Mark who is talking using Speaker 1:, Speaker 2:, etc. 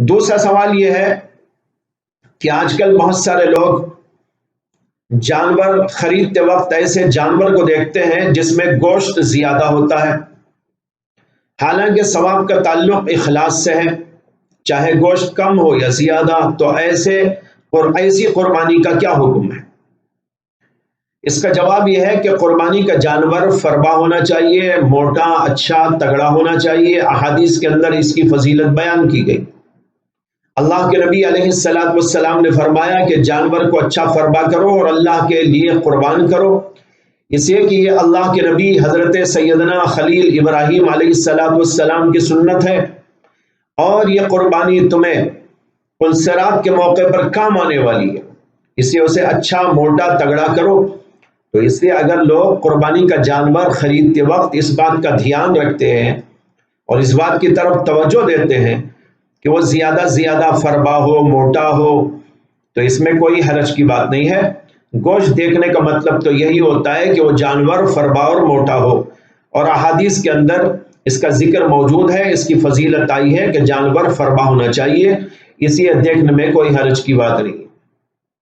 Speaker 1: دوسرا سوال یہ ہے کہ آج کل بہت سارے لوگ جانور خریدتے وقت ایسے جانور کو دیکھتے ہیں جس میں گوشت زیادہ ہوتا ہے، حالانکہ ثواب کا تعلق اخلاص سے ہے، چاہے گوشت کم ہو یا زیادہ، تو ایسی قربانی کا کیا حکم ہے؟ اس کا جواب یہ ہے کہ قربانی کا جانور فربا ہونا چاہیے، موٹا، اچھا، تگڑا ہونا چاہیے۔ احادیث کے اندر اس کی فضیلت بیان کی گئی۔ اللہ کے نبی علیہ السلام نے فرمایا کہ جانور کو اچھا فربا کرو اور اللہ کے لیے قربان کرو، اس لیے کہ یہ اللہ کے نبی حضرت سیدنا خلیل ابراہیم علیہ السلام کی سنت ہے، اور یہ قربانی تمہیں پلسرات کے موقع پر کام آنے والی ہے، اس لیے اسے اچھا، موٹا، تگڑا کرو۔ تو اس لیے اگر لوگ قربانی کا جانور خریدتے وقت اس بات کا دھیان رکھتے ہیں اور اس بات کی طرف توجہ دیتے ہیں کہ وہ زیادہ فربا ہو، موٹا ہو، تو اس میں کوئی حرج کی بات نہیں ہے۔ گوشت دیکھنے کا مطلب تو یہی ہوتا ہے کہ وہ جانور فربا اور موٹا ہو، اور احادیث کے اندر اس کا ذکر موجود ہے، اس کی فضیلت آئی ہے کہ جانور فربا ہونا چاہیے، اس لیے دیکھنے میں کوئی حرج کی بات نہیں۔